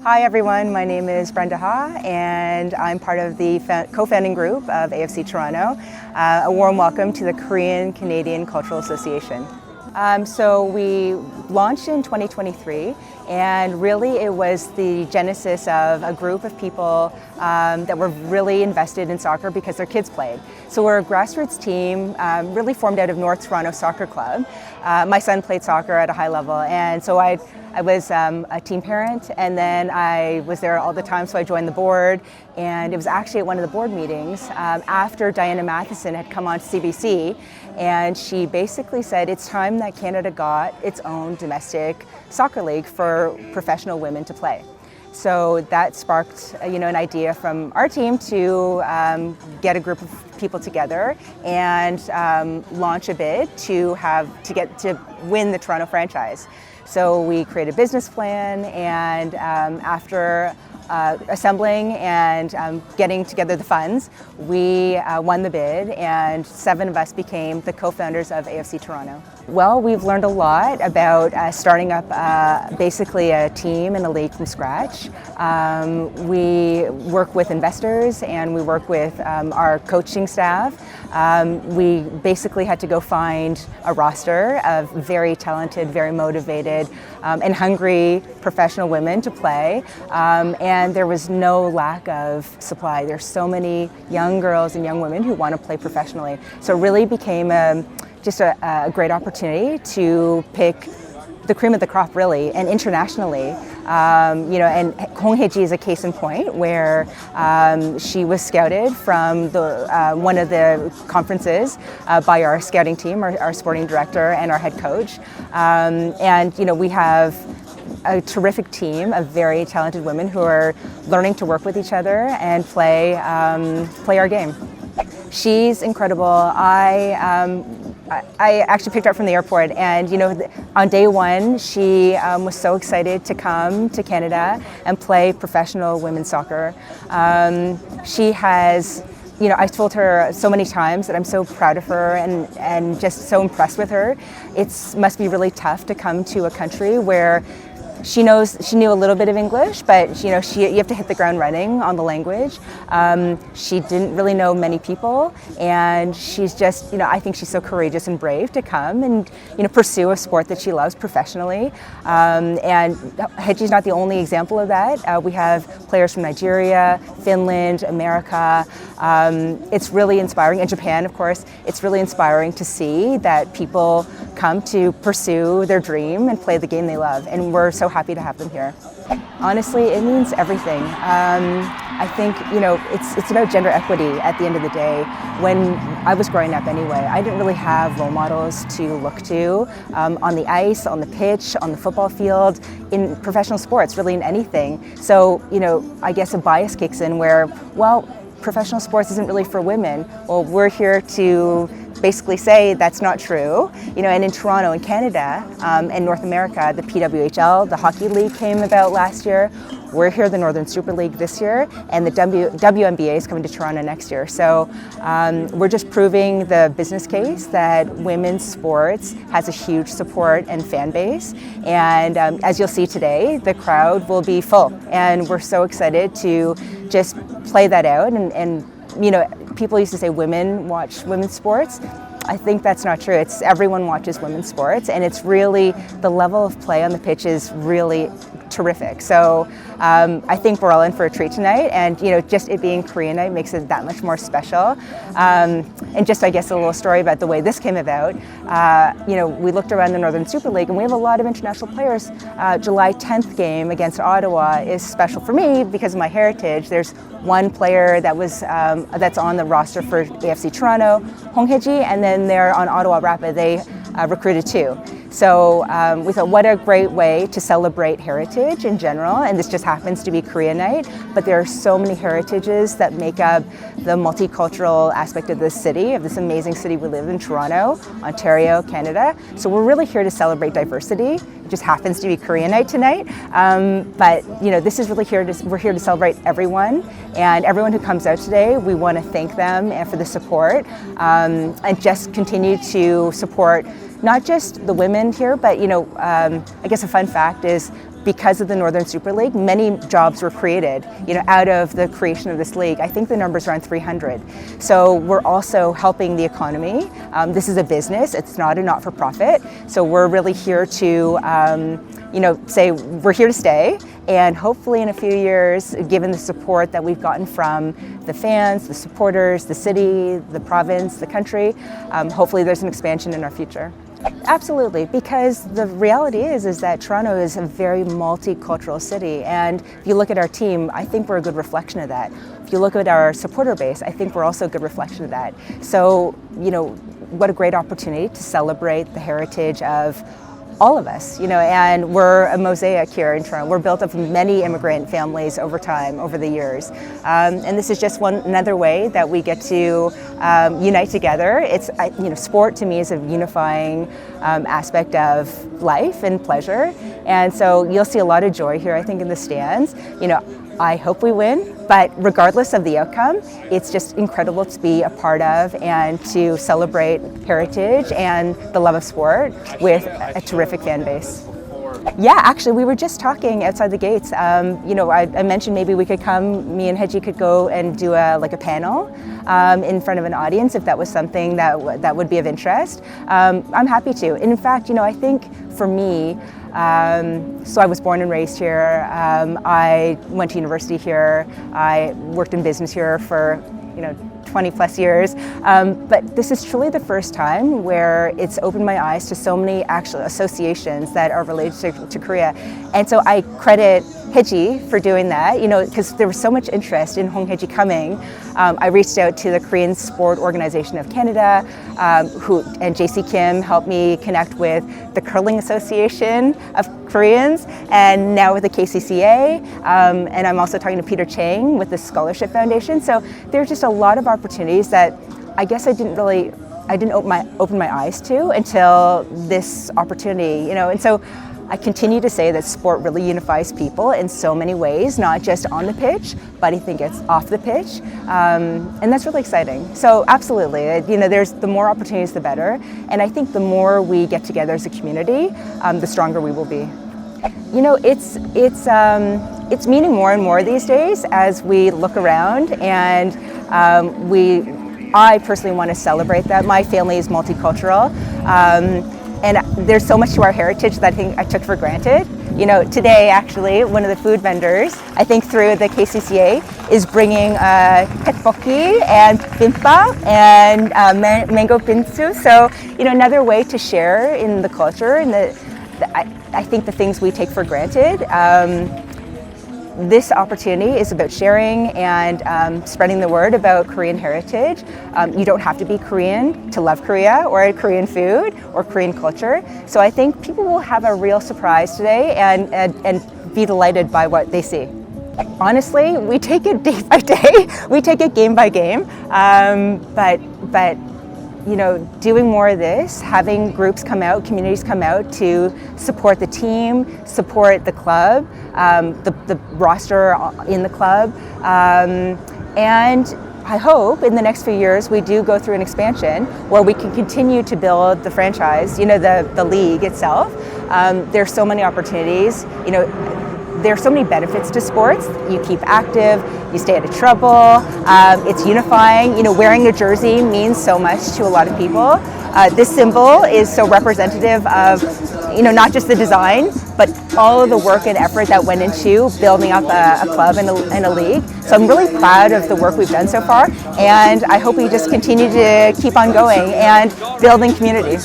Hi everyone, my name is Brenda Ha and I'm part of the co-founding group of AFC Toronto. A warm welcome to the Korean Canadian Cultural Association. So we launched in 2023 and really it was the genesis of a group of people that were really invested in soccer because their kids played. So we're a grassroots team really formed out of North Toronto Soccer Club. My son played soccer at a high level and so I was a team parent and then I was there all the time, so I joined the board, and it was actually at one of the board meetings after Diana Matheson had come on to CBC, and she basically said it's time that Canada got its own domestic soccer league for professional women to play. So that sparked an idea from our team to get a group of people together and launch a bid to win the Toronto franchise. So we created a business plan, and after assembling and getting together the funds, we won the bid, and 7 of us became the co-founders of AFC Toronto. Well, we've learned a lot about starting up basically a team and a league from scratch. We work with investors and we work with our coaching staff. We basically had to go find a roster of very talented, very motivated and hungry professional women to play. And there was no lack of supply. There's so many young girls and young women who want to play professionally. So it really became just a great opportunity to pick the cream of the crop, really, and internationally. And Hong Hye-ji is a case in point where she was scouted from one of the conferences by our scouting team, our sporting director and our head coach. We have a terrific team of very talented women who are learning to work with each other and play our game. She's incredible. I actually picked her up from the airport, and on day one she was so excited to come to Canada and play professional women's soccer. She has, I told her so many times that I'm so proud of her and just so impressed with her. It must be really tough to come to a country where she knew a little bit of English, but you have to hit the ground running on the language. She didn't really know many people, and she's just, I think she's so courageous and brave to come and pursue a sport that she loves professionally. And Hye-ji's not the only example of that. We have players from Nigeria, Finland, America. It's really inspiring, and Japan, of course. It's really inspiring to see that people come to pursue their dream and play the game they love, and we're so happy to have them here. Honestly, it means everything. I think it's about gender equity at the end of the day. When I was growing up anyway, I didn't really have role models to look to on the ice, on the pitch, on the football field, in professional sports, really in anything. So I guess a bias kicks in where, well, professional sports isn't really for women. Well, we're here to basically say that's not true. And in Toronto, in Canada, and North America, the PWHL, the hockey league came about last year. We're here, the Northern Super League this year, and the WNBA is coming to Toronto next year. So we're just proving the business case that women's sports has a huge support and fan base. And as you'll see today, the crowd will be full. And we're so excited to just play that out. And people used to say women watch women's sports. I think that's not true. It's everyone watches women's sports, and it's really, the level of play on the pitch is really terrific. So I think we're all in for a treat tonight, and just it being Korean night makes it that much more special. And just, I guess, a little story about the way this came about. We looked around the Northern Super League, and we have a lot of international players. July 10th game against Ottawa is special for me because of my heritage. There's one player that's on the roster for AFC Toronto, Hong Hye-ji, and then they're on Ottawa Rapid. They recruited 2. So we thought, what a great way to celebrate heritage in general, and this just happens to be Korean night, but there are so many heritages that make up the multicultural aspect of this city, of this amazing city we live in, Toronto, Ontario, Canada. So we're really here to celebrate diversity. It just happens to be Korean night tonight, but this is really we're here to celebrate everyone, and everyone who comes out today, we want to thank them and for the support, and just continue to support not just the women here, but I guess a fun fact is because of the Northern Super League, many jobs were created, out of the creation of this league. I think the number's around 300. So we're also helping the economy. This is a business, it's not a not-for-profit. So we're really here to, say we're here to stay. And hopefully in a few years, given the support that we've gotten from the fans, the supporters, the city, the province, the country, hopefully there's an expansion in our future. Absolutely, because the reality is that Toronto is a very multicultural city, and if you look at our team, I think we're a good reflection of that. If you look at our supporter base, I think we're also a good reflection of that. So, what a great opportunity to celebrate the heritage of all of us, and we're a mosaic here in Toronto. We're built of many immigrant families over time, over the years. And this is just another way that we get to unite together. It's, sport to me is a unifying aspect of life and pleasure. And so you'll see a lot of joy here, I think, in the stands. I hope we win, but regardless of the outcome, it's just incredible to be a part of and to celebrate heritage and the love of sport with a terrific fan base. Yeah, actually, we were just talking outside the gates. I mentioned maybe we could come, me and Hedgie could go and do a panel in front of an audience if that was something that would be of interest. I'm happy to. And in fact, I think for me, so I was born and raised here. I went to university here. I worked in business here for 20 plus years. But this is truly the first time where it's opened my eyes to so many actual associations that are related to Korea. And so I credit Hedgie for doing that, because there was so much interest in Hong Hedgie coming. I reached out to the Korean Sport Organization of Canada, and JC Kim helped me connect with the Curling Association of Koreans, and now with the KCCA, and I'm also talking to Peter Chang with the Scholarship Foundation. So there's just a lot of opportunities that I guess I didn't open my eyes to until this opportunity, and so I continue to say that sport really unifies people in so many ways, not just on the pitch, but I think it's off the pitch, and that's really exciting. So absolutely, there's the more opportunities, the better, and I think the more we get together as a community, the stronger we will be. It's meaning more and more these days as we look around, and I personally want to celebrate that. My family is multicultural. And there's so much to our heritage that I think I took for granted. Today actually, one of the food vendors, I think through the KCCA, is bringing tteokbokki and bimbap and mango binsu. So, another way to share in the culture and I think the things we take for granted. This opportunity is about sharing and spreading the word about Korean heritage. You don't have to be Korean to love Korea or Korean food or Korean culture. So I think people will have a real surprise today and be delighted by what they see. Honestly, we take it day by day. We take it game by game. But doing more of this, having groups come out, communities come out to support the team, support the club, the roster in the club, and I hope in the next few years we do go through an expansion where we can continue to build the franchise, the league itself. There's so many opportunities, there are so many benefits to sports. You keep active, you stay out of trouble, it's unifying. Wearing a jersey means so much to a lot of people. This symbol is so representative of, not just the design, but all of the work and effort that went into building up a club and a league. So I'm really proud of the work we've done so far, and I hope we just continue to keep on going and building community.